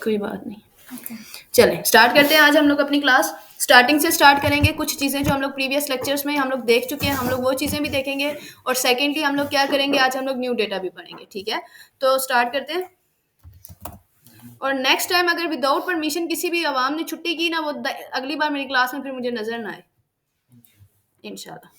कोई बात नहीं। चलें स्टार्ट करते हैं। आज हम लोग अपनी क्लास स्टार्टिंग से स्टार्ट करेंगे। कुछ चीज़ें जो हम लोग प्रीवियस लेक्चर्स में हम लोग देख चुके हैं, हम लोग वो चीज़ें भी देखेंगे। और सेकेंडली हम लोग क्या करेंगे, आज हम लोग न्यू डेटा भी पढ़ेंगे। ठीक है, तो स्टार्ट करते हैं। और नेक्स्ट टाइम अगर विदाउट परमिशन किसी भी अवाम ने छुट्टी की ना, वो अगली बार मेरी क्लास में फिर मुझे नजर ना आए, इंशाल्लाह।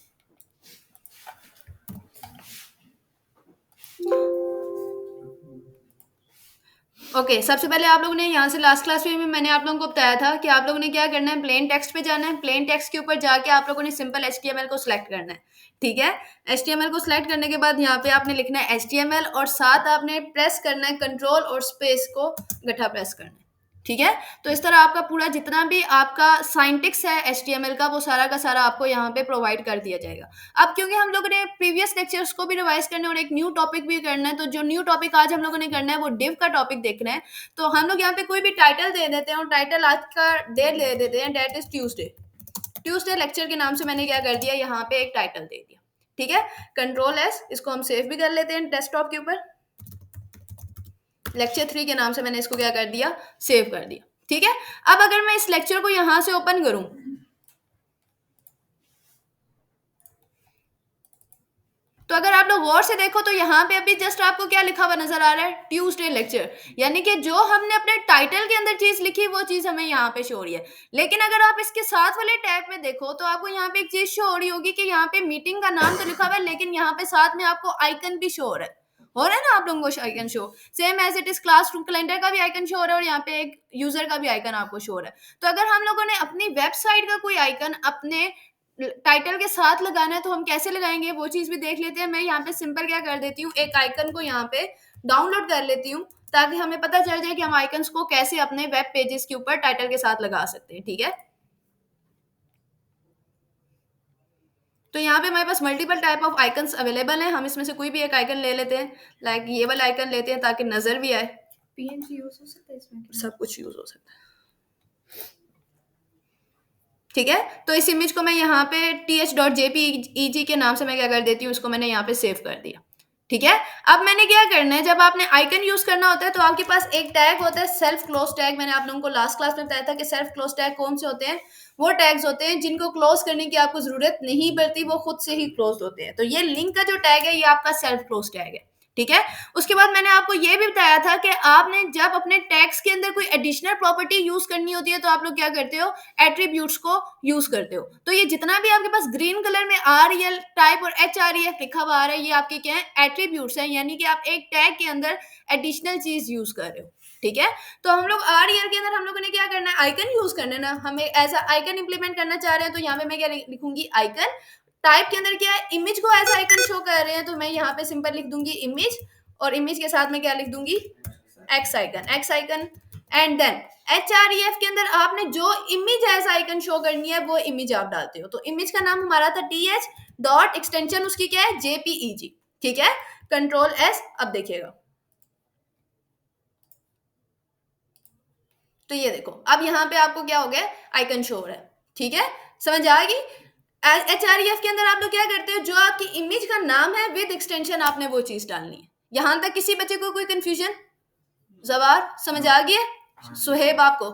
ओके सबसे पहले आप लोगों ने यहाँ से लास्ट क्लास में भी मैंने आप लोगों को बताया था कि आप लोगों ने क्या करना है, प्लेन टेक्स्ट पे जाना है। प्लेन टेक्स्ट के ऊपर जाके आप लोगों ने सिंपल HTML को सिलेक्ट करना है। ठीक है, HTML को सिलेक्ट करने के बाद यहाँ पे आपने लिखना है HTML और साथ आपने प्रेस करना है कंट्रोल और स्पेस को गठा प्रेस करना है। ठीक है, तो इस तरह आपका पूरा जितना भी आपका साइंटिक्स है HTML का, वो सारा का सारा आपको यहाँ पे प्रोवाइड कर दिया जाएगा। अब क्योंकि हम लोगों ने प्रीवियस लेक्चर्स को भी रिवाइज करना है और एक न्यू टॉपिक भी करना है, तो जो न्यू टॉपिक आज हम लोगों ने करना है वो डिव का टॉपिक देखना है। तो हम लोग यहाँ पे कोई भी टाइटल दे देते हैं और टाइटल आज का डेट दे देते हैं, डेट इज ट्यूसडे लेक्चर के नाम से मैंने क्या कर दिया, यहाँ पे एक टाइटल दे दिया। ठीक है, Ctrl+S, इसको हम सेव भी कर लेते हैं डेस्कटॉप के ऊपर। लेक्चर 3 के नाम से मैंने इसको क्या कर दिया, सेव कर दिया। ठीक है, अब अगर मैं इस लेक्चर को यहां से ओपन करूं तो अगर आप लोग गौर से देखो तो यहाँ पे अभी जस्ट आपको क्या लिखा हुआ नजर आ रहा है, ट्यूसडे लेक्चर। यानी कि जो हमने अपने टाइटल के अंदर चीज लिखी वो चीज हमें यहाँ पे शो हो रही है। लेकिन अगर आप इसके साथ वाले टैब में देखो तो आपको यहाँ पे एक चीज शो हो रही होगी कि यहाँ पे मीटिंग का नाम तो लिखा हुआ है, लेकिन यहाँ पे साथ में आपको आइकन भी शो हो रहा है ना आप लोगों को icon show, same as it is classroom calendar का भी आइकन शो हो रहा है और यहाँ पे एक यूजर का भी आइकन आपको शो हो रहा है। तो अगर हम लोगों ने अपनी वेबसाइट का कोई आइकन अपने टाइटल के साथ लगाना है तो हम कैसे लगाएंगे वो चीज भी देख लेते हैं। मैं यहाँ पे सिंपल क्या कर देती हूँ, एक आइकन को यहाँ पे डाउनलोड कर लेती हूँ ताकि हमें पता चल जाए कि हम आइकन्स को कैसे अपने वेब पेजेस के ऊपर टाइटल के साथ लगा सकते हैं। ठीक है, तो यहाँ पे हमारे पास multiple type of icons available हैं। हम इसमें से कोई भी एक आइकन ले लेते हैं, लाइक ये वाला आइकन लेते हैं ताकि नजर भी आए। PNG यूज हो सकता है इसमें, सब कुछ यूज हो सकता है। ठीक है, तो इस इमेज को मैं यहाँ पे th.jpeg के नाम से मैं क्या कर देती हूँ, इसको मैंने यहाँ पे सेव कर दिया। ठीक है, अब मैंने क्या करना है, जब आपने आइकन यूज करना होता है तो आपके पास एक टैग होता है सेल्फ क्लोज टैग। मैंने आप लोगों को लास्ट क्लास में बताया था कि सेल्फ क्लोज टैग कौन से होते हैं, वो टैग्स होते हैं जिनको क्लोज करने की आपको जरूरत नहीं पड़ती, वो खुद से ही क्लोज होते हैं। तो ये लिंक का जो टैग है ये आपका सेल्फ क्लोज टैग है। ठीक है, उसके बाद मैंने आपको ये भी बताया था कि आपने जब अपने टैग्स के अंदर कोई एडिशनल प्रॉपर्टी यूज करनी होती है तो आप लोग क्या करते हो, एट्रीब्यूट्स को यूज करते हो। तो ये जितना भी आपके पास ग्रीन कलर में REL टाइप और HREF लिखा हुआ आ रहा है, ये आपके क्या है, एट्रीब्यूट्स हैं। यानी कि आप एक टैग के अंदर एडिशनल चीज यूज कर रहे हो। ठीक है, तो हम लोग REL के अंदर हम लोगों ने क्या करना है, आइकन यूज करना है ना। हमें एज आइकन इंप्लीमेंट करना चाह रहे हैं तो यहाँ पे मैं क्या लिखूंगी, आइकन। टाइप के अंदर क्या है, इमेज को एज आइकन शो कर रहे हैं तो मैं यहाँ पे सिंपल लिख दूंगी इमेज, और इमेज के साथ में क्या लिख दूंगी, X icon. And then HREF के अंदर आपने जो इमेज एज आइकन शो करनी है वो इमेज आप डालते हो। तो इमेज का नाम हमारा था TH डॉट एक्सटेंशन उसकी क्या है, JPEG। ठीक है, Ctrl+S। अब देखिएगा तो ये देखो अब यहाँ पे आपको क्या हो गया, आइकन शो हो रहा है। ठीक है, समझ आ गई। HREF के अंदर आप लोग क्या करते हो, जो आपकी इमेज का नाम है विद एक्सटेंशन आपने वो चीज डालनी है। यहां तक किसी बच्चे को कोई कंफ्यूजन, जवार समझ आ गया सुहेब आपको?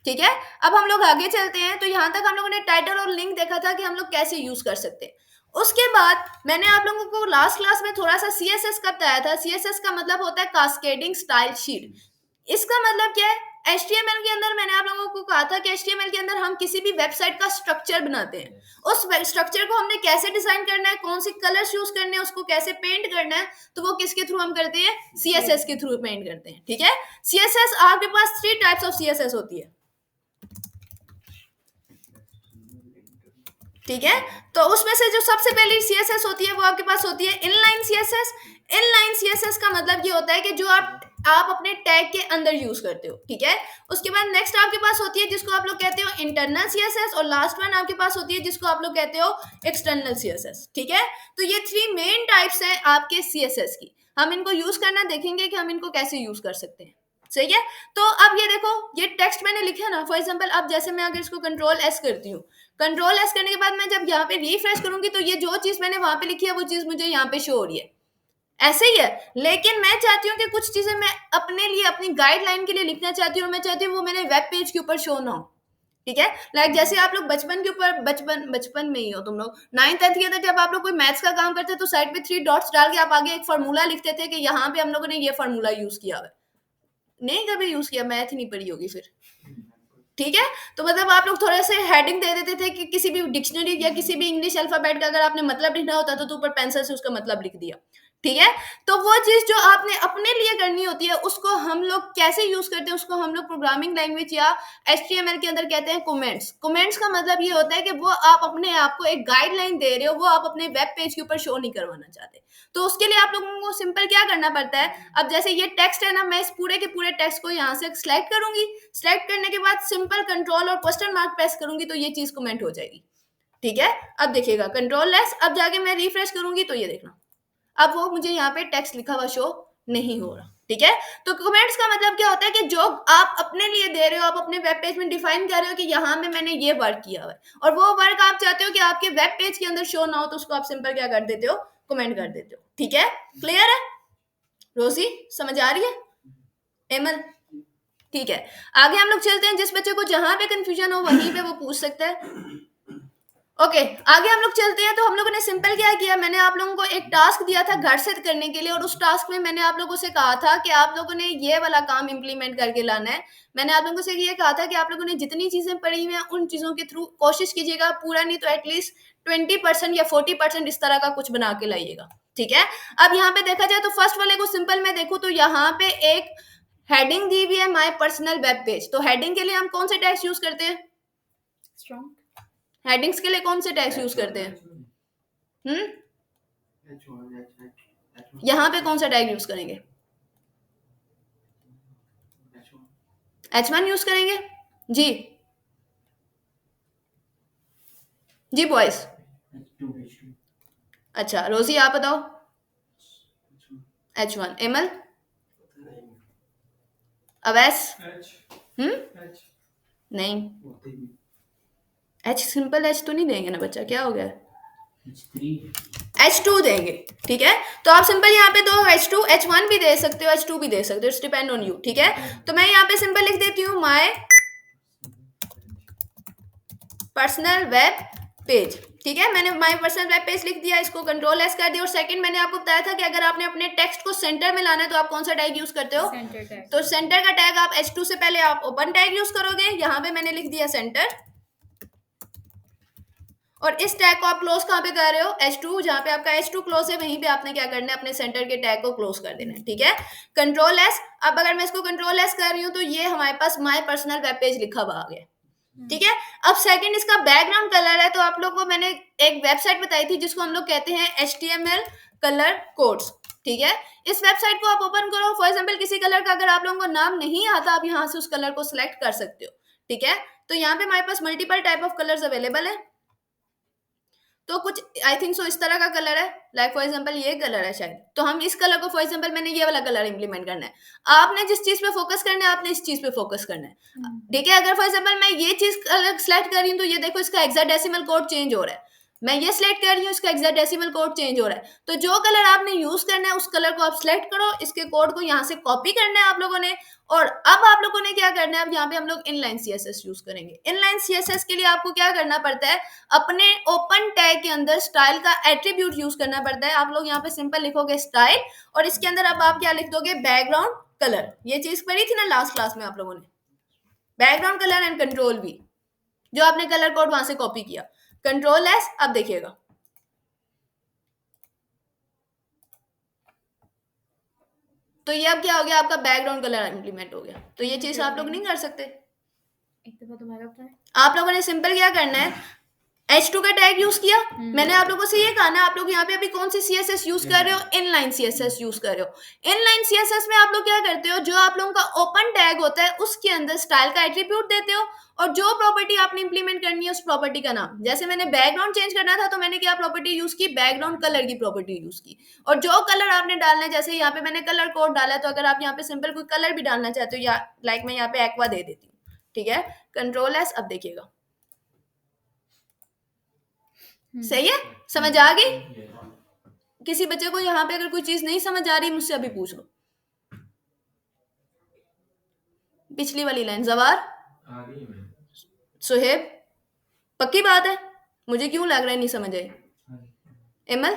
ठीक है, अब हम लोग आगे चलते हैं। तो यहाँ तक हम लोगों ने टाइटल और लिंक देखा था कि हम लोग कैसे यूज कर सकते हैं। उसके बाद मैंने आप लोगों को लास्ट क्लास में थोड़ा सा CSS का बताया था। CSS का मतलब होता है कास्केडिंग स्टाइल शीट। इसका मतलब क्या है, HTML के अंदर मैंने आप लोगों को कहा था कि HTML के अंदर हम किसी भी वेबसाइट का स्ट्रक्चर बनाते हैं। उस स्ट्रक्चर को हमने कैसे डिजाइन करना है, कौन सी कलर्स यूज करने हैं, उसको कैसे पेंट करना है, तो वो किसके थ्रू हम करते हैं, CSS के थ्रू पेंट करते हैं। ठीक है, CSS आपके पास 3 टाइप्स ऑफ CSS होती है। ठीक है, तो उसमें से जो सबसे पहली CSS होती है वो आपके पास होती है इनलाइन CSS। इनलाइन CSS का मतलब ये होता है कि जो आप अपने टैग के अंदर यूज करते हो। ठीक है, उसके बाद नेक्स्ट आपके पास होती है जिसको आप लोग कहते हो इंटरनल CSS, और लास्ट वन आपके पास होती है जिसको आप लोग कहते हो एक्सटर्नल CSS। ठीक है, तो ये 3 मेन टाइप्स हैं आपके CSS की। हम इनको यूज करना देखेंगे कि हम इनको कैसे यूज कर सकते हैं। सही है, तो अब ये देखो, ये टेक्स्ट मैंने लिखा ना, फॉर एग्जांपल अब जैसे मैं अगर इसको Ctrl+S करती हूँ, Ctrl+S करने के बाद मैं जब यहाँ पे रिफ्रेश करूंगी तो ये जो चीज मैंने वहां पे लिखी है वो चीज मुझे यहाँ पे शो हो रही है। ऐसे ही है, लेकिन मैं चाहती हूँ कि कुछ चीजें मैं अपने लिए अपनी गाइडलाइन के लिए लिखना चाहती हूँ, मैं चाहती हूँ वो मेरे वेब पेज के ऊपर शो ना हो। ठीक है, लाइक जैसे आप लोग बचपन के ऊपर बचपन में ही हो तुम लोग 9th 10th के अंदर जब आप लोग कोई मैथ्स का काम करते तो साइड पे 3 डॉट्स डाल के आप आगे एक फार्मूला लिखते थे कि यहाँ पे हम लोगों ने ये फार्मूला यूज किया है। नहीं कभी यूज किया, मैथ ही नहीं पढ़ी होगी फिर। ठीक है, तो मतलब आप लोग थोड़े से हेडिंग दे देते थे कि किसी भी डिक्शनरी या किसी भी इंग्लिश अल्फाबेट का अगर आपने मतलब लिखना होता तो ऊपर पेंसिल से उसका मतलब लिख दिया। ठीक है, तो वो चीज जो आपने अपने लिए करनी होती है उसको हम लोग कैसे यूज करते हैं, उसको हम लोग प्रोग्रामिंग लैंग्वेज या HTML के अंदर कहते हैं कमेंट्स। कमेंट्स का मतलब ये होता है कि वो आप अपने आप को एक गाइडलाइन दे रहे हो, वो आप अपने वेब पेज के ऊपर शो नहीं करवाना चाहते। तो उसके लिए आप लोगों को सिंपल क्या करना पड़ता है, अब जैसे ये टेक्स्ट है ना, मैं इस पूरे के पूरे टेक्स्ट को यहाँ से सिलेक्ट करूंगी, सिलेक्ट करने के बाद सिंपल कंट्रोल और क्वेश्चन मार्क प्रेस करूंगी तो ये चीज कमेंट हो जाएगी। ठीक है, अब देखिएगा कंट्रोल लेस, अब जाके मैं रिफ्रेश करूंगी तो ये देखना अब वो मुझे यहाँ पे टेक्स्ट लिखा हुआ शो नहीं हो रहा। ठीक है, तो कमेंट्स का मतलब क्या होता है कि जो आप अपने लिए दे रहे हो, आप अपने वेब पेज में डिफाइन कर रहे हो कि यहाँ में मैंने ये वर्क किया हुआ है और वो वर्क आप चाहते हो कि आपके वेब पेज के अंदर शो ना हो, तो उसको आप सिंपल क्या कर देते हो, कमेंट कर देते हो। ठीक है, क्लियर है रोजी, समझ आ रही है एमल? ठीक है, आगे हम लोग चलते हैं, जिस बच्चे को जहां पे कंफ्यूजन हो वहीं पे वो पूछ सकता है। ओके, आगे हम लोग चलते हैं। तो हम लोगों ने सिंपल क्या किया, मैंने आप लोगों को एक टास्क दिया था घर से करने के लिए और उस टास्क में मैंने आप लोगों से कहा था कि आप लोगों ने ये वाला काम इंप्लीमेंट करके लाना है। मैंने आप लोगों से ये कहा था कि आप लोगों ने जितनी चीजें पढ़ी हुई हैं उन चीजों के थ्रू कोशिश कीजिएगा, पूरा नहीं तो एटलीस्ट 20% या 40% इस तरह का कुछ बना के लाइएगा। ठीक है, अब यहाँ पे देखा जाए तो फर्स्ट वाले को सिंपल मैं देखूँ तो यहाँ पे एक हेडिंग दी हुई है माय पर्सनल वेब पेज। तो हेडिंग के लिए हम कौन से टैग्स यूज करते हैं, हेडिंग्स के लिए कौन से टैग्स यूज करते हैं? यहाँ पे कौन सा टैग यूज करेंगे? H1 यूज करेंगे जी। जी बॉयज, अच्छा रोजी आप बताओ। H1 एमल, अवैस, नहीं H, सिंपल H तो नहीं देंगे ना बच्चा, क्या हो गया? H2 देंगे। ठीक है, तो आप सिंपल यहाँ पे दो H2, H1 भी दे सकते हो, H2 भी दे सकते हो, इट्स डिपेंड ऑन यू। ठीक है, तो मैं यहाँ पे सिंपल लिख देती हूँ माय पर्सनल वेब पेज। ठीक है, मैंने माय पर्सनल वेब पेज लिख दिया, इसको कंट्रोल एस कर दिया। और सेकंड मैंने आपको बताया था कि अगर आपने अपने टेक्स्ट को सेंटर में लाना है तो आप कौन सा टैग यूज करते हो? तो सेंटर का टैग आप H2 से पहले आप ओपन टैग यूज करोगे, यहाँ पे मैंने लिख दिया सेंटर, और इस टैग को आप क्लोज कहाँ पे कर रहे हो? H2, जहाँ पे आपका H2 क्लोज है वहीं पे आपने क्या करना है, अपने सेंटर के टैग को क्लोज कर देना है। ठीक है, कंट्रोल एस। अब अगर मैं इसको कंट्रोल एस कर रही हूँ तो ये हमारे पास माय पर्सनल वेब पेज लिखा हुआ आ गया। ठीक है, अब सेकंड इसका बैकग्राउंड कलर है। तो आप लोग को मैंने एक वेबसाइट बताई थी जिसको हम लोग कहते हैं HTML कलर कोड्स। ठीक है, इस वेबसाइट को आप ओपन करो, फॉर एग्जांपल किसी कलर का अगर आप लोगों को नाम नहीं आता, आप यहाँ से उस कलर को सिलेक्ट कर सकते हो। ठीक है, तो यहाँ पे हमारे पास multiple type of colours available है। तो कुछ आई थिंक सो इस तरह का कलर है, लाइक फॉर एग्जांपल ये कलर है शायद, तो हम इस कलर को, फॉर एग्जांपल मैंने ये वाला कलर इंप्लीमेंट करना है। आपने जिस चीज पे फोकस करना है आपने इस चीज पे फोकस करना है। ठीक है, अगर फॉर एग्जांपल मैं ये चीज सेलेक्ट कर रही हूँ तो ये देखो इसका हेक्साडेसिमल कोड चेंज हो रहा है। मैं ये सिलेक्ट कर रही हूँ, इसका हेक्साडेसिमल कोड चेंज हो रहा है। तो जो कलर आपने यूज करना है उस कलर को आप सिलेक्ट करो, इसके कोड को यहाँ से कॉपी करना है आप लोगों ने। और अब आप लोगों ने क्या करना है, अब यहाँ पे हम लोग इनलाइन CSS यूज करेंगे। इनलाइन CSS के लिए आपको क्या करना पड़ता है, अपने ओपन टैग के अंदर स्टाइल का एट्रीब्यूट यूज करना पड़ता है। आप लोग यहाँ पे सिंपल लिखोगे स्टाइल, और इसके अंदर अब आप क्या लिख दोगे, बैकग्राउंड कलर। ये चीज पढ़ी थी ना लास्ट क्लास में आप लोगों ने, बैकग्राउंड कलर एंड कंट्रोल भी, जो आपने कलर कोड वहां से कॉपी किया। कंट्रोल एस, अब देखिएगा तो ये अब क्या हो गया, आपका बैकग्राउंड कलर इंप्लीमेंट हो गया। तो ये चीज आप लोग नहीं कर सकते। एक दफा तुम्हारा बताएं, आप लोगों ने सिंपल क्या करना है, H2 का टैग यूज किया। मैंने आप लोगों से ये कहा ना, आप लोग यहाँ पे अभी कौन सी CSS यूज कर रहे हो, इनलाइन CSS यूज कर रहे हो। इनलाइन CSS में आप लोग क्या करते हो, जो आप लोगों का ओपन टैग होता है उसके अंदर स्टाइल का एट्रीब्यूट देते हो, और जो प्रॉपर्टी आपने इंप्लीमेंट करनी है उस प्रॉपर्टी का नाम, जैसे मैंने बैकग्राउंड चेंज करना था तो मैंने क्या प्रॉपर्टी यूज की, बैकग्राउंड कलर की प्रॉपर्टी यूज की। और जो कलर आपने डालना है, जैसे यहाँ पे मैंने कलर कोड डाला है, तो अगर आप यहाँ पे सिंपल कोई कलर भी डालना चाहते हो, या लाइक मैं यहाँ पे एक्वा दे देती हूँ। ठीक है, कंट्रोल एस, अब देखिएगा सही है, समझ आ गई? किसी बच्चे को यहाँ पे अगर कोई चीज नहीं समझ आ रही मुझसे अभी पूछ लो। पिछली वाली लाइन जवार, सुहेब, पक्की बात है, मुझे क्यों लग रहा है नहीं समझ आई। एमल,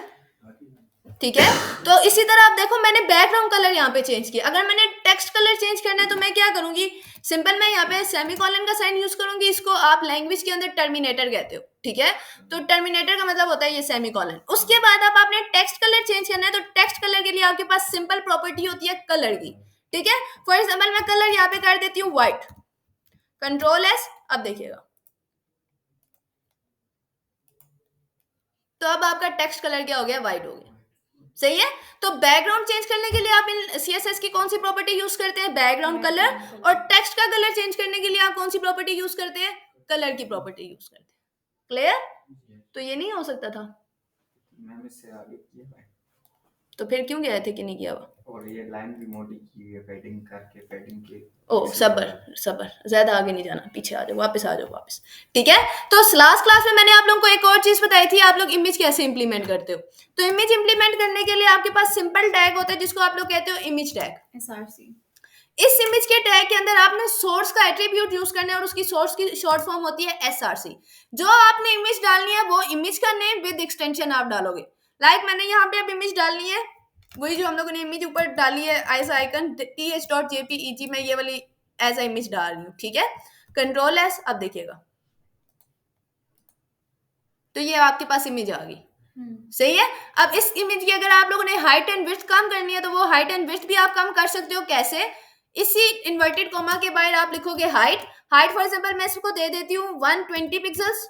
ठीक है। तो इसी तरह आप देखो मैंने बैकग्राउंड कलर यहाँ पे चेंज किया। अगर मैंने टेक्स्ट कलर चेंज करना है तो मैं क्या करूंगी, सिंपल मैं यहाँ पे सेमीकोलन का साइन यूज करूंगी। इसको आप लैंग्वेज के अंदर टर्मिनेटर कहते हो, ठीक है। तो टर्मिनेटर का मतलब होता है ये सेमीकोलन। उसके बाद अब आपने टेक्स्ट कलर चेंज करना है तो टेक्स्ट कलर के लिए आपके पास सिंपल प्रॉपर्टी होती है कलर की, ठीक है। फॉर एग्जाम्पल मैं कलर यहाँ पे कर देती हूँ व्हाइट, कंट्रोल एस। अब देखिएगा तो अब आपका टेक्स्ट कलर क्या हो गया, व्हाइट हो गया, सही है। तो बैकग्राउंड चेंज करने के लिए आप इन सीएसएस की कौन सी प्रॉपर्टी यूज करते हैं, बैकग्राउंड कलर। और टेक्स्ट का कलर चेंज करने के लिए आप कौन सी प्रॉपर्टी यूज करते हैं, कलर की प्रॉपर्टी यूज करते हैं। क्लियर। तो ये नहीं हो सकता था, मैम इससे आगे किया तो फिर क्यों गए थे कि नहीं किया हुआ। और ये लाइन भी मोटी की हुई है फेडिंग करके, फेडिंग के। ओ सबर सबर, ज्यादा आगे नहीं जाना, पीछे आ जाओ, वापस आ जाओ वापस, ठीक है। तो लास्ट क्लास में मैंने आप लोगों को एक और चीज बताई थी, आप लोग इमेज कैसे इंप्लीमेंट करते हो। तो इमेज इंप्लीमेंट करने के लिए आपके पास सिंपल टैग होता है जिसको आप लोग कहते हो इमेज टैग, SRC। इस इमेज के टैग के अंदर आपने सोर्स का एट्रीब्यूट यूज करना है और उसकी सोर्स की शॉर्ट फॉर्म होती है एसआरसी। जो आपने इमेज डालनी है वो इमेज का नेम विद एक्सटेंशन आप डालोगे। लाइक मैंने यहाँ पे अब इमेज डालनी है, वही जो हम लोगों ने इमेज ऊपर डाली है ऐसा आइकन th.jpeg, मैं ये वाली एज अ इमेज डाल रही हूँ, ठीक है। Control S. अब देखिएगा तो ये आपके पास इमेज आ गई, सही है। अब इस इमेज की अगर आप लोगों ने हाइट एंड विड्थ कम करनी है तो वो हाइट एंड विड्थ भी आप कम कर सकते हो। कैसे, इसी इन्वर्टेड कॉमा के बाहर आप लिखोगे हाइट। हाइट फॉर एग्जांपल मैं इसको दे देती हूँ 120 पिक्सल्स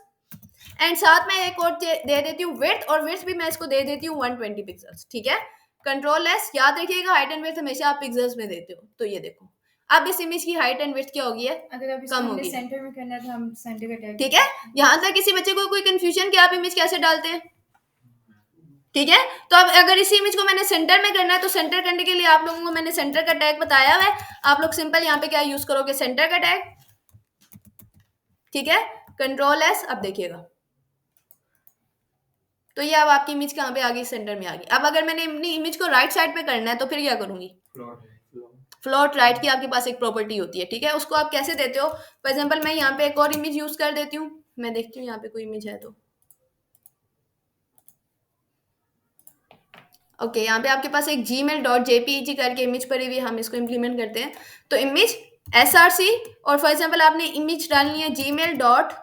एंड साथ में एक और दे देती हूँ विड्थ, और विड्थ भी मैं इसको दे देती हूँ 120 पिक्सल्स, ठीक है। Control S. याद रखिएगा हाइट एंड विड्थ हमेशा आप पिक्सल्स में देते हो। तो ये देखो अब इस इमेज की हाइट एंड विड्थ क्या होगी है, अगर आप कम होगी, सेंटर में करना है तो हम सेंटर का टैग, ठीक है। यहाँ तक किसी बच्चे को कोई कंफ्यूजन कि आप इमेज कैसे डालते हैं, ठीक है। तो अब अगर इसी इमेज को मैंने सेंटर में करना है तो सेंटर करने के लिए आप लोगों को मैंने सेंटर का टैग बताया हुआ है। आप लोग सिंपल यहाँ पे क्या यूज करोगे, सेंटर का टैग, ठीक है। Control S. अब देखिएगा तो ये अब आपकी इमेज कहाँ पे आ गई, सेंटर में आ गई। अब अगर मैंने अपनी इमेज को राइट साइड पे करना है तो फिर क्या करूंगी, फ्लोट राइट की आपके पास एक प्रॉपर्टी होती है, ठीक है। उसको आप कैसे देते हो, फॉर एग्जाम्पल मैं यहाँ पे एक और इमेज यूज कर देती हूँ, मैं देखती हूँ यहाँ पे कोई इमेज है तो ओके यहाँ पे आपके पास एक gmail.jpeg करके इमेज पड़ी हुई है, हम इसको इम्प्लीमेंट करते हैं। तो इमेज src और फॉर एग्जांपल आपने इमेज डालनी है gmail.jpeg,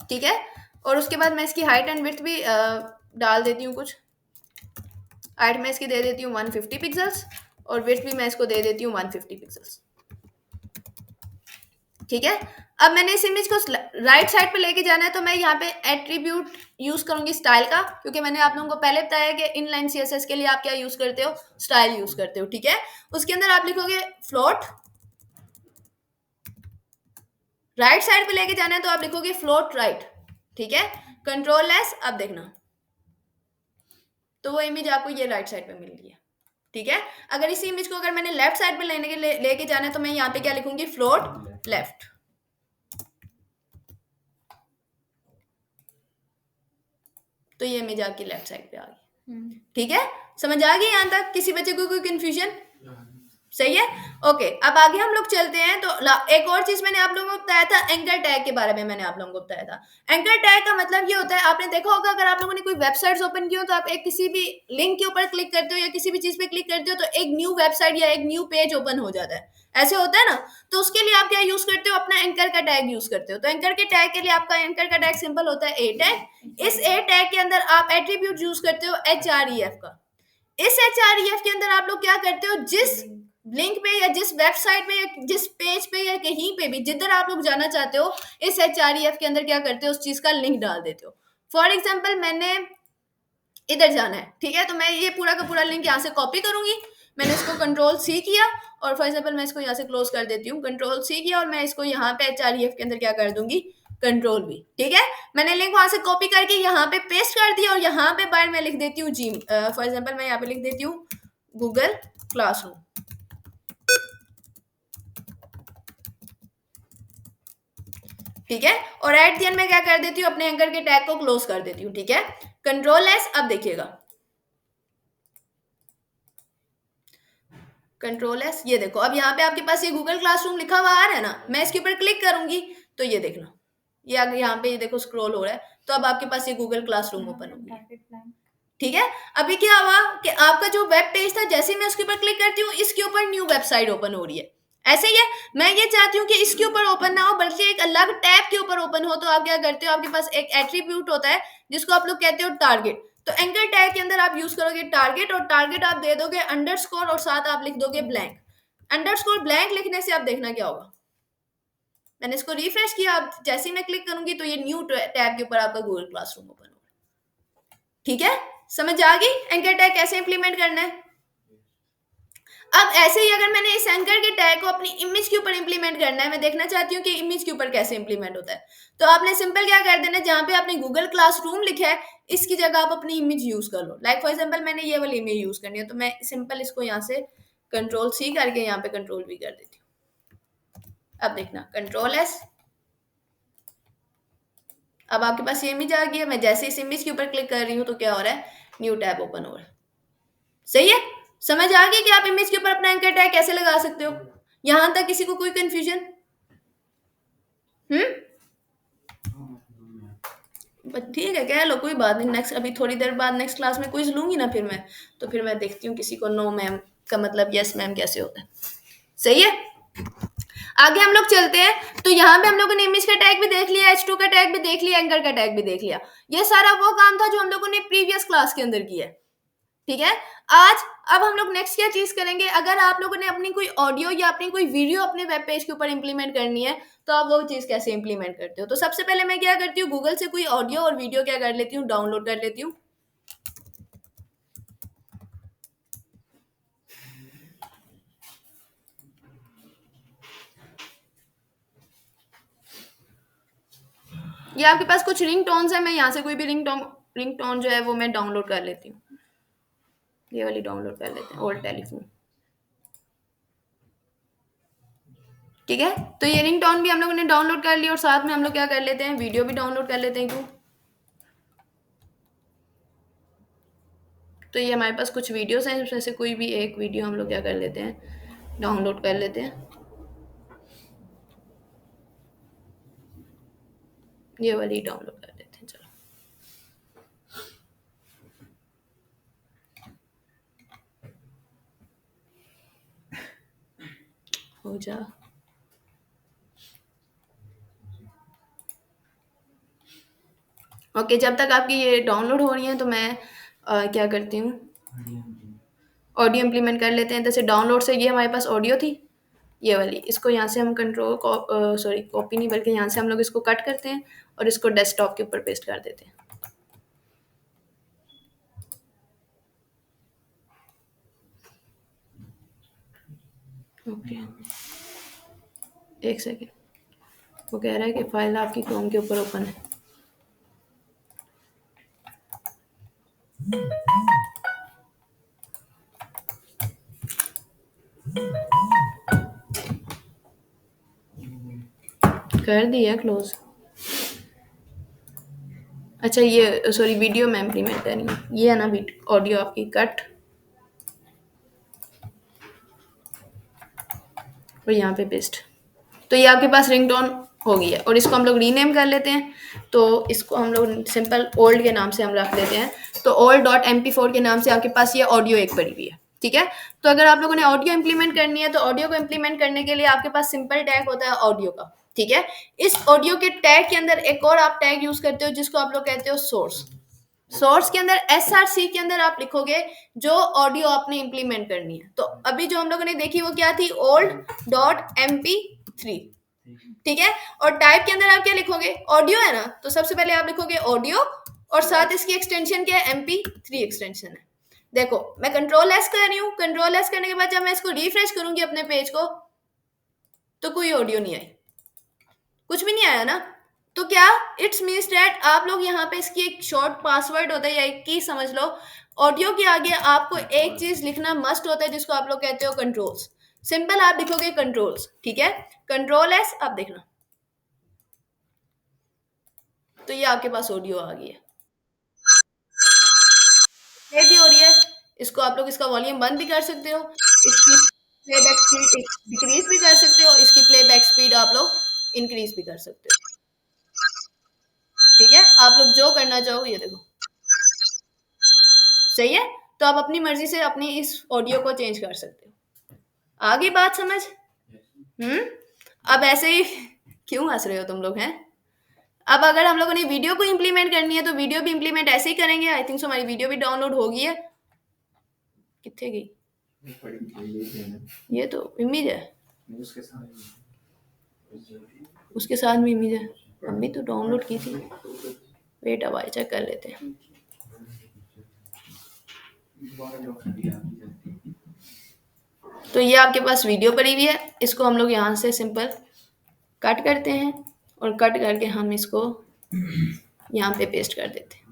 ठीक है। और उसके बाद मैं इसकी हाइट एंड विड्थ भी डाल देती हूँ कुछ। हाइट मैं इसकी दे देती हूँ 150 पिक्सल्स और विड्थ भी मैं इसको दे देती हूँ 150 पिक्सल्स, ठीक है। अब मैंने इस इमेज को राइट साइड पे लेके जाना है तो मैं यहाँ पे एट्रीब्यूट यूज करूंगी स्टाइल का, क्योंकि मैंने आप लोगों को पहले बताया कि इनलाइन सीएसएस के लिए आप क्या यूज करते हो, स्टाइल यूज करते हो, ठीक है। उसके अंदर आप लिखोगे फ्लोट, राइट साइड पे लेके जाना है तो आप लिखोगे फ्लोट राइट, ठीक है। Control S. अब देखना तो वो इमेज आपको ये राइट साइड पे मिल रही है, ठीक है। अगर इसी इमेज को अगर मैंने लेफ्ट साइड पे लेके जाना है तो मैं यहाँ पे क्या लिखूंगी, फ्लोट लेफ्ट, तो ये इमेज आपकी लेफ्ट साइड पे आ गई, ठीक है। समझ आ गई यहाँ तक, किसी बच्चे को कोई कंफ्यूजन, सही है। ओके अब आगे हम लोग चलते हैं। तो एक और चीज मैंने आप लोगों को बताया था, एंकर टैग के बारे में मैंने आप लोगों को बताया था। एंकर टैग का मतलब ये होता है, आपने देखा होगा अगर आप लोगों ने कोई वेबसाइट्स ओपन की हो तो आप एक किसी भी लिंक के ऊपर क्लिक करते हो या किसी भी चीज पे क्लिक करते हो तो एक न्यू वेबसाइट या एक न्यू पेज ओपन हो जाता है, ऐसे होता है ना। तो उसके लिए आप क्या यूज करते हो, अपना एंकर का टैग यूज करते हो। तो एंकर के टैग के लिए आपका एंकर का टैग सिंपल होता है ए टैग। इस ए टैग के अंदर आप एट्रीब्यूट यूज करते हो HREF का। इस HREF के अंदर आप लोग क्या करते हो, जिस लिंक पे या जिस वेबसाइट पे या जिस पेज पे या कहीं पे भी जिधर आप लोग जाना चाहते हो, इस HREF के अंदर क्या करते हो, उस चीज का लिंक डाल देते हो। फॉर एग्जाम्पल मैंने इधर जाना है, ठीक है। तो मैं ये पूरा का पूरा लिंक यहाँ से कॉपी करूंगी, मैंने इसको कंट्रोल C किया और फॉर एग्जाम्पल मैं इसको यहाँ से क्लोज कर देती हूँ, कंट्रोल C किया और मैं इसको यहाँ पे HREF के अंदर क्या कर दूंगी, कंट्रोल V, ठीक है। मैंने लिंक वहां से कॉपी करके यहाँ पे पेस्ट कर दिया और यहाँ पे बाहर मैं लिख देती हूँ फॉर एग्जाम्पल मैं यहाँ पे लिख देती हूँ गूगल क्लासरूम, ठीक है। और एट द एंड में क्या कर देती हूँ, अपने एंकर के टैग को क्लोज कर देती हूँ, ठीक है। कंट्रोल एस, अब देखिएगा कंट्रोल एस, ये देखो अब यहाँ पे आपके पास ये गूगल क्लासरूम लिखा हुआ आ रहा है ना, मैं इसके ऊपर क्लिक करूंगी तो ये देखना, ये आगे यहाँ पे ये देखो स्क्रॉल हो रहा है, तो अब आपके पास ये गूगल क्लासरूम ओपन हो गया। Target plan. ठीक है, अभी क्या हुआ कि आपका जो वेब पेज था, जैसे ही मैं उसके ऊपर क्लिक करती हूँ इसके ऊपर न्यू वेबसाइट ओपन हो रही है। ऐसे ही है, मैं ये चाहती हूँ कि इसके ऊपर ओपन ना हो बल्कि एक अलग टैब के ऊपर ओपन हो, तो आप क्या करते हो, आपके पास एक एट्रीब्यूट होता है जिसको आप लोग कहते हो टारगेट। तो एंकर टैग के अंदर आप यूज करोगे टारगेट, और टारगेट आप दे दोगे अंडरस्कोर और साथ आप लिख दोगे ब्लैंक। अंडरस्कोर ब्लैंक लिखने से आप देखना क्या होगा, मैंने इसको रिफ्रेश किया, अब जैसे ही मैं क्लिक करूंगी तो ये न्यू टैब के ऊपर आपका गूगल क्लासरूम ओपन होगा। ठीक है, समझ आ गई एंकर टैग कैसे इंप्लीमेंट करना है। अब ऐसे ही अगर मैंने इस एंकर के टैग को अपनी इमेज के ऊपर इंप्लीमेंट करना है, मैं देखना चाहती हूँ कि इमेज के ऊपर कैसे इंप्लीमेंट होता है, तो आपने सिंपल क्या कर देना, जहां पे आपने गूगल क्लासरूम लिखा है इसकी जगह आप अपनी इमेज यूज कर लो। लाइक फॉर एग्जांपल मैंने ये वाली इमेज यूज करनी है, तो मैं सिंपल इसको यहाँ से कंट्रोल सी करके यहाँ पे कंट्रोल वी कर देती हूँ। अब देखना कंट्रोल एस, अब आपके पास ये इमेज आ गई है, मैं जैसे इस इमेज के ऊपर क्लिक कर रही हूँ तो क्या हो रहा है, न्यू टैब ओपन हो रहा है। सही है, समझ आ गई कि आप इमेज के ऊपर अपना एंकर टैग कैसे लगा सकते हो। यहां तक किसी को कोई कंफ्यूजन? ठीक है, कह लो कोई बात नहीं, नेक्स्ट अभी थोड़ी देर बाद नेक्स्ट क्लास में क्विज लूंगी ना फिर मैं, तो फिर मैं देखती हूँ किसी को नो मैम का मतलब यस मैम कैसे होता है। सही है, आगे हम लोग चलते हैं। तो यहाँ पे हम लोगों ने इमेज का टैग भी देख लिया, H2 का टैग भी देख लिया, एंकर का टैग भी देख लिया। ये सारा वो काम था जो हम लोगों ने प्रीवियस क्लास के अंदर किया है। ठीक है, आज अब हम लोग नेक्स्ट क्या चीज करेंगे, अगर आप लोगों ने अपनी कोई ऑडियो या अपनी कोई वीडियो अपने वेब पेज के ऊपर इंप्लीमेंट करनी है, तो आप वो चीज कैसे इंप्लीमेंट करते हो। तो सबसे पहले मैं क्या करती हूँ, गूगल से कोई ऑडियो और वीडियो क्या कर लेती हूँ, डाउनलोड कर लेती हूँ। ये आपके पास कुछ रिंग टोन्स है, मैं यहाँ से कोई भी रिंग टोन जो है वो मैं डाउनलोड कर लेती हूँ। ये वाली डाउनलोड कर लेते हैं, ओल्ड टेलीफोन। ठीक है, तो ये रिंग टोन भी हम लोगों ने डाउनलोड कर लिया, और साथ में हम लोग क्या कर लेते हैं, वीडियो भी डाउनलोड कर लेते हैं। क्यों, तो ये हमारे पास कुछ वीडियोस हैं, उसमें से कोई भी एक वीडियो हम लोग क्या कर लेते हैं, डाउनलोड कर लेते हैं। ये वाली डाउनलोड कर लेते हैं, चलो। हो जा, ओके, जब तक आपकी ये डाउनलोड हो रही है तो मैं क्या करती हूँ, ऑडियो इंप्लीमेंट कर लेते हैं। जैसे डाउनलोड से ये हमारे पास ऑडियो थी, ये वाली, इसको यहाँ से हम कंट्रोल सॉरी कॉपी नहीं बल्कि यहाँ से हम लोग इसको कट करते हैं और इसको डेस्कटॉप के ऊपर पेस्ट कर देते हैं। ओके, एक सेकेंड, वो कह रहा है कि फाइल आपकी क्रोम के ऊपर ओपन है। कर दिया क्लोज। अच्छा, ये सॉरी वीडियो में इम्प्लीमेंट करनी है, ये है ना ऑडियो आपकी कट, और यहाँ पे पेस्ट। तो ये आपके पास रिंगटोन हो गई है, और इसको हम लोग रीनेम कर लेते हैं। तो इसको हम लोग सिंपल ओल्ड के नाम से हम रख लेते हैं। तो old.mp4 के नाम से आपके पास ये ऑडियो एक पड़ी हुई है। ठीक है, तो अगर आप लोगों ने ऑडियो इंप्लीमेंट करनी है, तो ऑडियो को इंप्लीमेंट करने के लिए आपके पास सिंपल टैग होता है ऑडियो का। ठीक है, इस ऑडियो के टैग के अंदर एक और आप टैग यूज करते हो जिसको आप लोग कहते हो सोर्स। सोर्स के अंदर SRC के अंदर आप लिखोगे जो ऑडियो आपने इंप्लीमेंट करनी है। तो अभी जो हम लोगों ने देखी वो क्या थी, old.mp3। ठीक है, और टाइप के अंदर आप क्या लिखोगे, ऑडियो है ना, तो सबसे पहले आप लिखोगे ऑडियो, और साथ इसकी एक्सटेंशन क्या है, MP3 एक्सटेंशन है। देखो मैं कंट्रोल एस कर रही हूँ, कंट्रोल एस करने के बाद जब मैं इसको रिफ्रेश करूंगी अपने पेज को, तो कोई ऑडियो नहीं आई, कुछ भी नहीं आया ना। तो क्या इट्स मीन्स दैट आप लोग यहाँ पे इसकी एक शॉर्ट पासवर्ड होता है या एक की समझ लो, ऑडियो के आगे आपको एक चीज लिखना मस्ट होता है जिसको आप लोग कहते हो कंट्रोल्स। सिंपल आप लिखोगे कंट्रोल्स। ठीक है, कंट्रोल एस, अब देखना, तो ये आपके पास ऑडियो आ गई है। प्ले भी हो रही है, इसको आप लोग इसका वॉल्यूम बंद भी कर सकते हो, इसकी प्लेबैक स्पीड डिक्रीज भी कर सकते हो, इसकी प्लेबैक स्पीड आप लोग इंक्रीज भी कर सकते हो। ठीक है, आप लोग जो करना चाहो ये देखो, सही है। तो आप अपनी मर्जी से अपनी इस ऑडियो को चेंज कर सकते हो। आगे बात समझ? अब ऐसे ही क्यों हंस रहे हो तुम लोग हैं? अब अगर हम लोगों ने वीडियो को इम्प्लीमेंट करनी है तो वीडियो भी इम्प्लीमेंट ऐसे ही करेंगे। आई थिंक सो हमारी वीडियो भी डाउनलोड हो गई है। कितने गई? ये तो इमेज है, उसके साथ में इमेज है, हमने तो डाउनलोड की थी। वेट अब चेक कर लेते हैं। तो ये आपके पास वीडियो पड़ी हुई है, इसको हम लोग यहाँ से सिंपल कट करते हैं और कट करके हम इसको यहाँ पे पेस्ट कर देते हैं।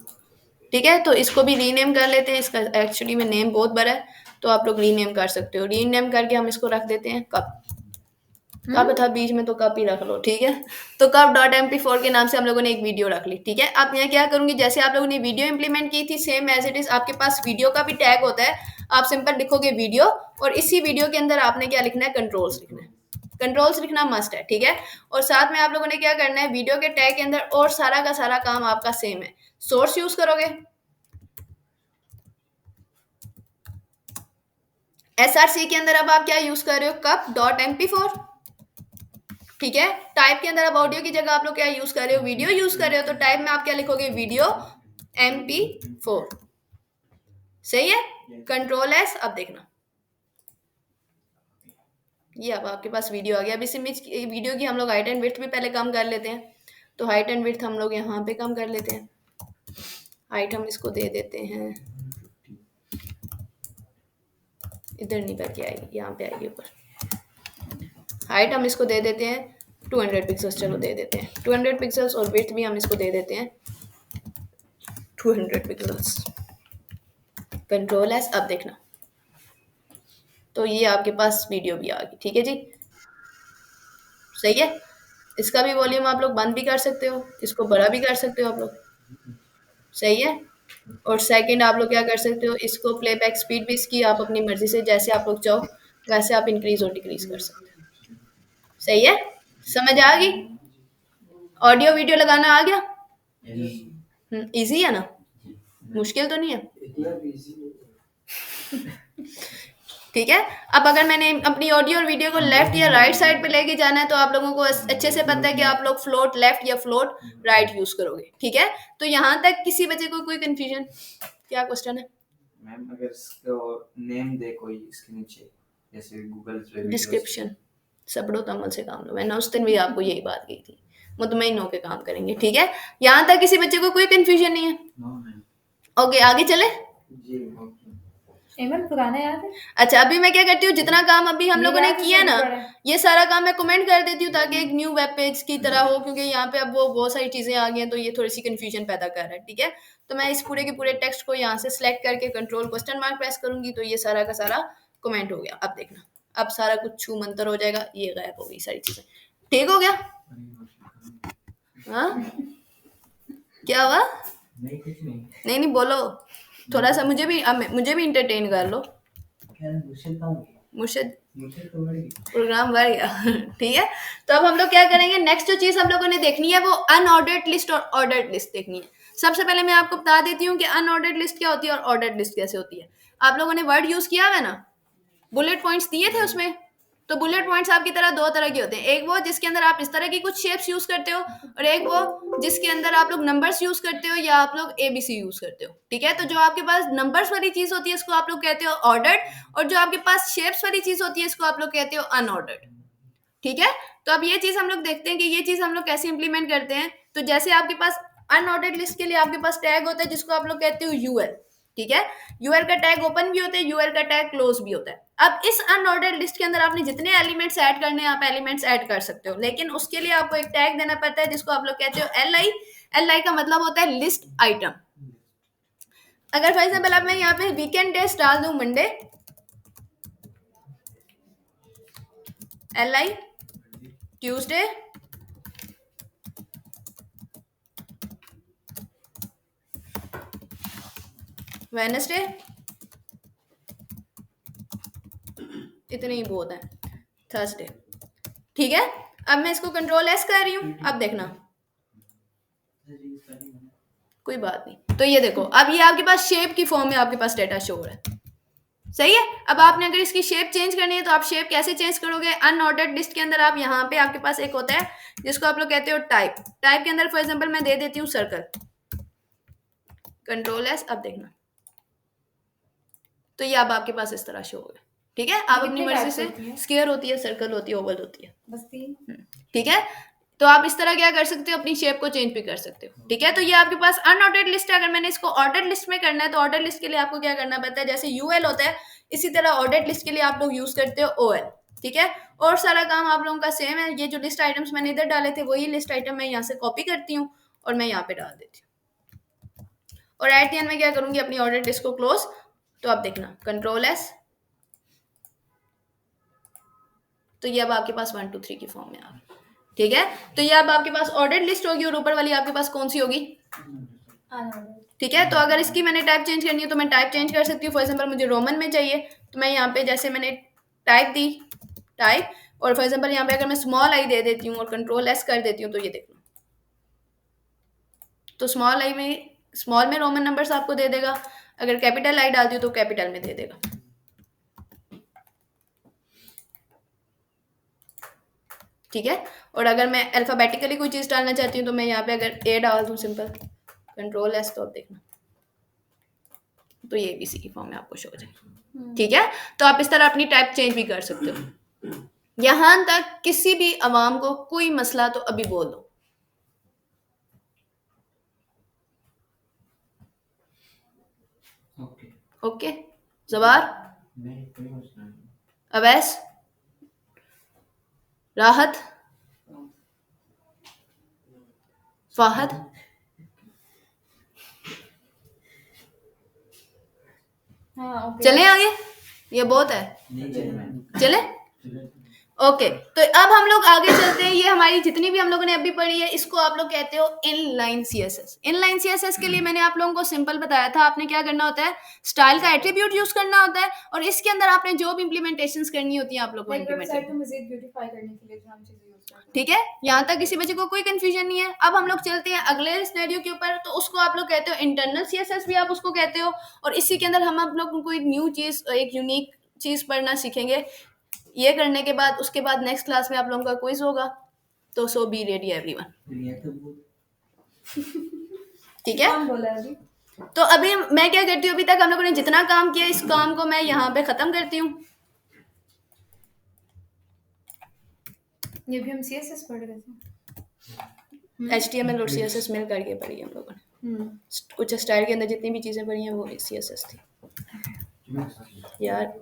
ठीक है, तो इसको भी रीनेम कर लेते हैं। इसका एक्चुअली में नेम बहुत बड़ा है, तो आप लोग रीनेम कर सकते हो। रीनेम करके हम इसको रख देते हैं कप। कप था बीच में तो कप ही रख लो। ठीक है, तो कप डॉट MP4 के नाम से हम लोगों ने एक वीडियो रख ली। ठीक है, अब मैं क्या करूंगी, जैसे आप लोगों ने वीडियो इंप्लीमेंट की थी सेम एज इट इज आपके पास वीडियो का भी टैग होता है। आप सिंपल लिखोगे वीडियो और इसी वीडियो के अंदर आपने क्या लिखना है, कंट्रोल्स लिखना है। कंट्रोल्स लिखना मस्ट है। ठीक है, और साथ में आप लोगों ने क्या करना है, वीडियो के टैग के अंदर और सारा का सारा काम आपका सेम है। सोर्स यूज करोगे, SRC के अंदर अब आप क्या यूज कर रहे हो, कप डॉट MP4। ठीक है, टाइप के अंदर अब ऑडियो की जगह आप लोग क्या यूज कर रहे हो, वीडियो यूज कर रहे हो, तो टाइप में आप क्या लिखोगे, वीडियो MP4। सही है, कंट्रोल S। अब देखना, ये अब आपके पास वीडियो आ गया। अब इस इमेज वीडियो की हम लोग हाइट एंड विड्थ भी पहले कम कर लेते हैं। तो हाइट एंड विड्थ हम लोग यहाँ पे कम कर लेते हैं। हाइट हम इसको दे देते हैं, इधर नहीं करके आएगी, यहाँ पे आएगी ऊपर। हाइट हम इसको दे देते हैं 200 पिक्सल्स, चलो दे देते हैं 200 पिक्सल्स, और विड्थ भी हम इसको दे देते हैं 200 पिक्सल्स। Control S। अब देखना, तो ये आपके पास वीडियो भी आ गई। ठीक है जी, सही है। इसका भी वॉल्यूम आप लोग बंद भी कर सकते हो, इसको बड़ा भी कर सकते हो आप लोग, सही है। और सेकंड आप लोग क्या कर सकते हो, इसको प्लेबैक स्पीड भी इसकी आप अपनी मर्जी से जैसे आप लोग चाहो वैसे आप इंक्रीज और डिक्रीज कर सकते हो। सही है, समझ आ गई? ऑडियो वीडियो लगाना आ गया? इजी है ना, मुश्किल तो नहीं है। ठीक है, अब अगर मैंने अपनी ऑडियो और वीडियो को लेफ्ट या राइट साइड पे लेके जाना है तो आप लोगों को अच्छे से पता है कि आप लोग फ्लोट लेफ्ट या फ्लोट राइट यूज करोगे। ठीक है, तो यहाँ तक किसी बच्चे को कोई कंफ्यूजन? क्या क्वेश्चन है मैम? अगर इसको नेम दे कोई इसके नीचे, जैसे गूगल पे डिस्क्रिप्शन, सबड़ो तमल से काम लो। मैंने उस दिन भी आपको यही बात कही थी, मुतमईन होके काम करेंगे। ठीक है, यहाँ तक किसी बच्चे को कोई कंफ्यूजन नहीं है? ओके, आगे चले। एमन पुराना याद है? अच्छा, अभी मैं क्या करती हूँ, जितना काम अभी हम लोगों ने किया ना, ये सारा काम मैं कमेंट कर देती हूँ ताकि एक न्यू वेब पेज की तरह हो, क्योंकि यहाँ पे अब वो बहुत सारी चीजें आ गई हैं तो ये थोड़ी सी कंफ्यूजन पैदा कर रहा है। ठीक है, तो मैं इस पूरे के पूरे टेक्स्ट को यहाँ से सिलेक्ट करके कंट्रोल क्वेश्चन मार्क प्रेस करूंगी तो ये सारा का सारा कमेंट हो गया। अब देखना, अब सारा कुछ छू मंतर हो जाएगा, ये गायब हो गई सारी चीजें। ठीक हो गया? हाँ, क्या हुआ? नहीं नहीं बोलो, थोड़ा सा मुझे भी इंटरटेन कर लो। मुर्शिद प्रोग्राम बढ़ गया। ठीक है, तो अब हम लोग क्या करेंगे, नेक्स्ट जो चीज हम लोगों ने देखनी है वो अनऑर्डर्ड लिस्ट और ऑर्डर्ड लिस्ट देखनी है। सबसे पहले मैं आपको बता देती हूँ कि अनऑर्डर्ड लिस्ट क्या होती है और ऑर्डर्ड लिस्ट कैसे होती है। आप लोगों ने वर्ड यूज किया है ना, बुलेट पॉइंट्स दिए थे उसमें। तो बुलेट पॉइंट्स आपकी तरह दो तरह के होते हैं, एक वो जिसके अंदर आप इस तरह की कुछ शेप्स यूज करते हो, और एक वो जिसके अंदर आप लोग नंबर्स यूज करते हो या आप लोग ABC यूज करते हो। ठीक है, तो जो आपके पास नंबर्स वाली चीज होती है इसको आप लोग कहते हो ऑर्डर्ड, और जो आपके पास शेप्स वाली चीज होती है इसको आप लोग कहते हो अनऑर्डर्ड। ठीक है, तो अब ये चीज हम लोग देखते हैं कि ये चीज हम लोग कैसे इंप्लीमेंट करते हैं। तो जैसे आपके पास अनऑर्डर्ड लिस्ट के लिए आपके पास टैग होता है जिसको आप लोग कहते हो UL। ठीक है, UL का टैग ओपन भी होता है, UL का टैग क्लोज भी होता है। अब इस अनऑर्डर्ड लिस्ट के अंदर आपने जितने एलिमेंट्स ऐड करने हैं आप एलिमेंट्स ऐड कर सकते हो, लेकिन उसके लिए आपको एक टैग देना पड़ता है जिसको आप लोग कहते हो LI। LI का मतलब होता है लिस्ट आइटम। अगर फॉर एग्जाम्पल अब मैं यहाँ पे वीकेंड डेज डाल दूं मंडे, LI ट्यूसडे, वेडनेसडे, इतने ही बहुत है, थर्सडे। ठीक है, अब मैं इसको कंट्रोल एस कर रही हूँ, अब देखना कोई बात नहीं। तो ये देखो, अब ये आपके पास शेप की फॉर्म में आपके पास डेटा शो हो रहा है, सही है। अब आपने अगर इसकी शेप चेंज करनी है तो आप शेप कैसे चेंज करोगे? अनऑर्डर्ड लिस्ट के अंदर आप यहाँ पे आपके पास एक होता है जिसको आप लोग कहते हो टाइप। टाइप के अंदर फॉर एग्जांपल मैं दे देती हूँ सर्कल, कंट्रोल एस, अब देखना तो ये अब आपके पास इस तरह शो हो गया। ठीक है, आप अपनी कितनी मर्जी types से, होती हैं? स्क्वायर होती है, सर्कल होती है, ओवल होती है। बस 3। ठीक है, तो आप इस तरह क्या कर सकते हो, अपनी शेप को चेंज भी कर सकते हो। ठीक है, तो ये आपके पास अनऑर्डर्ड लिस्ट है। अगर मैंने इसको ऑर्डर्ड लिस्ट में करना है तो ऑर्डर्ड लिस्ट के लिए आपको क्या करना पड़ता है, जैसे यूएल होता है इसी तरह ऑर्डर्ड लिस्ट के लिए आप लोग यूज करते हो ओएल। ठीक है, और सारा काम आप लोगों का सेम है। ये जो लिस्ट आइटम्स मैंने इधर डाले थे वही लिस्ट आइटम मैं यहाँ से कॉपी करती हूँ और मैं यहाँ पे डाल देती हूँ, और एट द एंड में क्या करूंगी, अपनी ऑर्डर्ड लिस्ट को क्लोज। तो आप देखना कंट्रोल एस, तो ये अब आपके पास 1 2 3 की फॉर्म में आ गई। ठीक है, तो ये अब आपके पास ऑर्डर्ड लिस्ट होगी और ऊपर वाली आपके पास कौन सी होगी? ठीक है, तो अगर इसकी मैंने टाइप चेंज करनी है तो मैं टाइप चेंज कर सकती हूँ। फॉर एग्जांपल मुझे रोमन में चाहिए तो मैं यहाँ पे जैसे मैंने टाइप दी, टाइप, और फॉर एग्जांपल यहाँ पे अगर मैं स्मॉल आई दे देती हूँ और कंट्रोल एस कर देती हूँ तो ये देखना, तो स्मॉल में रोमन नंबर्स आपको दे देगा, अगर कैपिटल आई डालती हूँ तो कैपिटल में दे देगा। ठीक है, और अगर मैं अल्फाबेटिकली कोई चीज़ डालना चाहती हूँ तो मैं यहाँ पे अगर ए डाल दूँ सिंपल, कंट्रोल एस, तो आप देखना तो ये ABC की फॉर्म में आपको शो हो जाएगी। ठीक है, तो आप इस तरह अपनी टाइप चेंज भी कर सकते हो। यहां तक किसी भी अवाम को कोई मसला तो अभी बोल दो। ओके ओके, जवार, अवैस, राहत, फाहद, हाँ ओके। चले आगे, ये बहुत है, नहीं चले मैम, चले। ओके, तो अब हम लोग आगे चलते हैं। ये हमारी जितनी भी हम लोगों ने अभी पढ़ी है इसको आप लोग कहते हो इनलाइन सीएसएस। इनलाइन सीएसएस के लिए मैंने आप लोगों को सिंपल बताया था, आपने क्या करना होता है, स्टाइल का एट्रीब्यूट यूज करना होता है और इसके अंदर आपने जो भी इंप्लीमेंटेशंस करनी होती है आप लोग को लाइक इम्प्लीमेंट वेबसाइट करनी। को मजीद ब्यूटीफाई करने के लिए जो हम चीजें यूज करते हैं। ठीक है, यहाँ तक किसी बच्चे को कोई कंफ्यूजन नहीं है। अब हम लोग चलते हैं अगले सिनेरियो के ऊपर, तो उसको आप लोग कहते हो इंटरनल सीएसएस भी आप उसको कहते हो, और इसी के अंदर हम आप लोग कोई न्यू चीज, एक यूनिक चीज पढ़ना सीखेंगे। ये करने के बाद उसके बाद नेक्स्ट क्लास में आप लोगों का क्विज होगा, तो सो बी रेडी एवरीवन। ठीक है, कौन बोला अभी? तो अभी मैं क्या करती हूँ, अभी तक हम लोगों ने जितना काम किया इस काम को मैं यहाँ पे खत्म करती हूँ। ये भी हम सीएसएस पढ़ रहे थे। HTML और CSS मिल करके पढ़ी हम लोगों ने। कुछ स्टाइल के अंदर जितनी भी चीजें पढ़ी हैं वो CSS थी। यार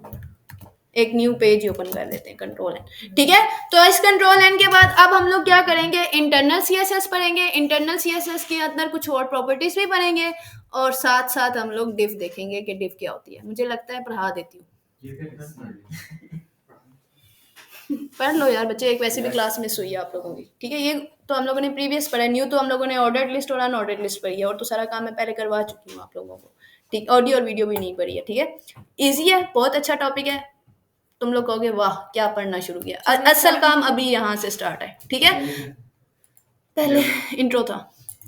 एक न्यू पेज ओपन कर लेते हैं, कंट्रोल एन। ठीक है, तो इस कंट्रोल एन के बाद अब हम लोग क्या करेंगे, इंटरनल सीएसएस पढ़ेंगे। इंटरनल सीएसएस के अंदर कुछ और प्रॉपर्टीज भी पढ़ेंगे और साथ साथ हम लोग डिफ देखेंगे कि डिफ क्या होती है। मुझे लगता है पढ़ा देती हूँ, पढ़ लो यार बच्चे, एक वैसे भी क्लास मिस हुई है आप लोगों की। ठीक है, ये तो हम लोगों ने प्रीवियस पढ़ा है, न्यू तो हम लोगों ने ऑर्डर्ड लिस्ट और अनऑर्डर्ड लिस्ट पढ़ी है, और तो सारा काम मैं पहले करवा चुकी हूँ आप लोगों को। ठीक, ऑडियो और वीडियो भी नहीं पढ़ी है। ठीक है, ईजी है, बहुत अच्छा टॉपिक है। तुम लोग कहोगे वाह क्या पढ़ना शुरू किया, असल काम अभी यहाँ से स्टार्ट है। ठीक है, पहले इंट्रो था,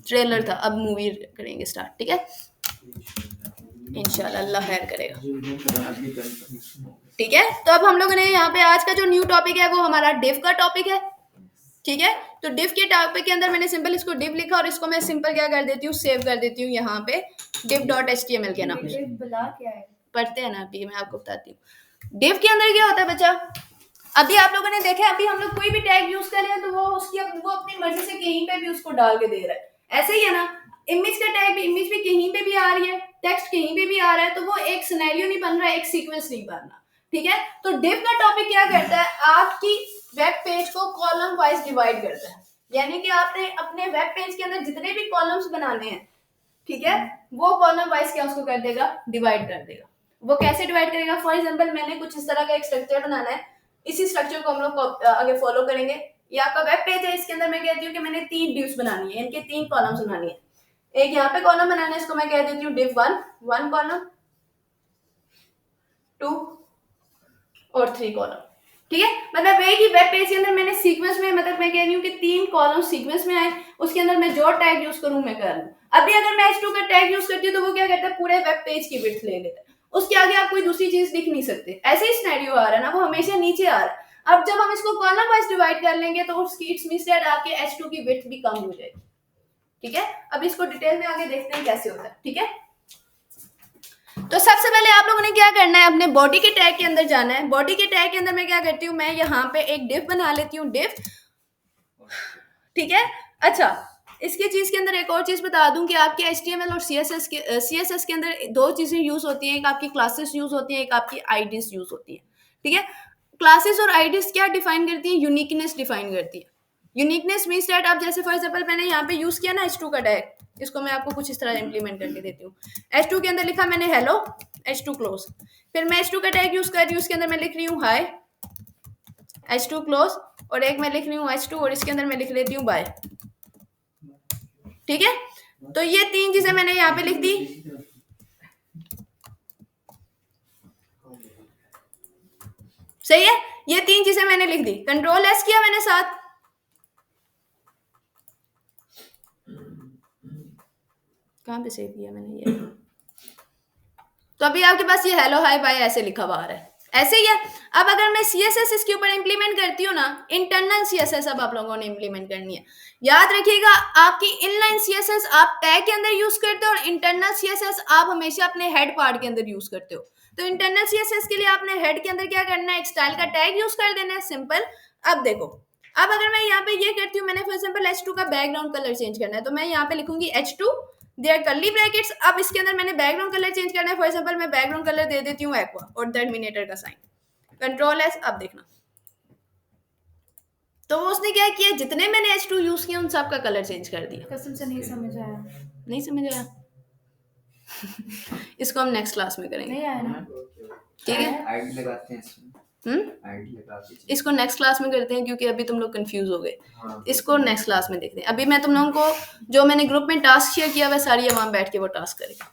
ट्रेलर था, अब मूवी करेंगे स्टार्ट। ठीक है, इंशाल्लाह अल्लाह खैर करेगा। ठीक है, तो अब हम लोगों ने यहाँ पे आज का जो न्यू टॉपिक है वो हमारा डिव का टॉपिक है। ठीक है, तो डिव के टॉपिक के अंदर मैंने सिंपल इसको डिव लिखा और इसको मैं सिंपल क्या कर देती हूँ, सेव कर देती हूँ यहाँ पे div.html के नाम से। ये बुला क्या है? पढ़ते हैं ना, अभी मैं आपको बताती हूँ डिव के अंदर क्या होता है बच्चा। अभी आप लोगों ने देखा, अभी हम लोग कोई भी टैग यूज कर रहे हैं तो वो अपनी मर्जी से कहीं पे भी उसको डाल के दे रहा है। ऐसे ही है ना, इमेज का टैग भी, इमेज भी कहीं पे भी आ रही है, टेक्स्ट कहीं पे भी आ रहा है, तो वो एक सिनेरियो नहीं बन रहा है, एक सीक्वेंस नहीं बन रहा। ठीक है, तो डिव का टॉपिक क्या करता है, आपकी वेब पेज को कॉलम वाइज डिवाइड करता है। यानी कि आपने अपने वेब पेज के अंदर जितने भी कॉलम्स बनाने हैं, ठीक है, वो कॉलम वाइज क्या उसको कर देगा, डिवाइड कर देगा। वो कैसे डिवाइड करेगा, फॉर एग्जांपल मैंने कुछ इस तरह का एक स्ट्रक्चर बनाना है, इसी स्ट्रक्चर को हम लोग आगे फॉलो करेंगे। ये आपका वेब पेज है, इसके अंदर मैं कहती हूँ कि मैंने 3 डिव्स बनानी है, इनके 3 कॉलम्स बनानी है। एक यहाँ पे कॉलम बनाना है, इसको मैं कह देती हूँ div 1 कॉलम, 2 और 3 कॉलम। ठीक है, मतलब वही कि वेब पेज के अंदर मैंने सीक्वेंस में, मतलब मैं कह रही हूँ कि 3 कॉलम सीक्वेंस में आए, उसके अंदर मैं जो टैग यूज करूँ मैं कर लूँ। अभी अगर मैं H2 का टैग यूज करती हूँ तो वो क्या करता है, पूरे वेब पेज की विड्थ ले लेता है, उसके आगे आप कोई दूसरी चीज लिख नहीं सकते। ऐसे ही सिनेरियो आ रहा है ना, वो हमेशा नीचे आ रहा है। अब जब हम इसको कॉलम वाइज डिवाइड कर लेंगे तो उसकी इट्स मींस दैट आपके H2 की विड्थ भी कम हो जाएगी। ठीक है, अब इसको डिटेल में आगे देखते हैं कैसे होता है। ठीक है, तो सबसे पहले आप लोगों ने क्या करना है, अपने बॉडी के टैग के अंदर जाना है। बॉडी के टैग के अंदर मैं क्या करती हूँ, मैं यहाँ पे एक div बना लेती हूँ, div। ठीक है, अच्छा इसके चीज के अंदर एक और चीज बता दूं कि आपके HTML और CSS के अंदर दो चीजें यूज होती हैं, एक आपकी क्लासेस यूज होती हैं, एक आपकी आईडीज यूज होती है। ठीक है, क्लासेस और आईडीज क्या डिफाइन करती हैं, यूनिकनेस डिफाइन करती है। यूनिकनेस मींस दैट आप जैसे फॉर एग्जांपल मैंने यहाँ पे यूज किया ना H2 का टैग, इसको मैं आपको कुछ इस तरह इम्प्लीमेंट करके देती हूँ। H2 के अंदर लिखा मैंने हेलो, H2 क्लोज, फिर मैं H2 का टैग यूज कर रही हूँ, उसके अंदर मैं लिख रही हूँ हाय, H2 क्लोज, और एक मैं लिख रही हूँ H2 और इसके अंदर मैं लिख लेती हूँ बाय। ठीक है, तो ये 3 चीजें मैंने यहाँ पे लिख दी। सही है, ये 3 चीजें मैंने लिख दी, कंट्रोल एस किया मैंने साथ, कहां पे सेव किया मैंने ये, तो अभी आपके पास ये हेलो हाय बाय ऐसे लिखा हुआ आ रहा है, ऐसे ही है। अब अगर मैं CSS इसके ऊपर इंप्लीमेंट करती हूँ ना, इंटरनल CSS अब आप लोगों ने इंप्लीमेंट करनी है। याद रखिएगा, आपकी इनलाइन CSS आप टैग के अंदर यूज करते हो और इंटरनल CSS आप हमेशा अपने हेड पार्ट के अंदर यूज करते हो। तो इंटरनल CSS के लिए आपने हेड के अंदर क्या करना है, एक स्टाइल का टैग यूज कर देना है, सिंपल। अब देखो, अब अगर मैं यहाँ पे ये करती हूँ, मैंने फॉर एग्जाम्पल H2 का बैकग्राउंड कलर चेंज करना है, तो मैं यहाँ पे लिखूंगी H2 देयर कर्ली ब्रैकेट्स। अब इसके अंदर मैंने बैकग्राउंड कलर चेंज करना है, फॉर एग्जांपल मैं बैकग्राउंड कलर दे देती हूँ एक्वा और टर्मिनेटर का साइन, कंट्रोल एस। अब देखना, तो उसने क्या किया, जितने मैंने H2 यूज किया उन सब का कलर चेंज कर दिया। कसम से नहीं समझ आया। नहीं समझ आया? इसको हम नेक्स्ट क्लास में करेंगे, नहीं आया ना? ठीक है? आईडी लगाते हैं इसमें, आईडी लगा के इसको नेक्स्ट क्लास में करते हैं, क्योंकि अभी तुम लोग कंफ्यूज हो गए। हाँ, इसको नेक्स्ट क्लास में देखते हैं। अभी मैं तुम लोगों को जो मैंने ग्रुप में टास्क शेयर किया हुआ सारी वहां बैठ के वो टास्क करेंगे।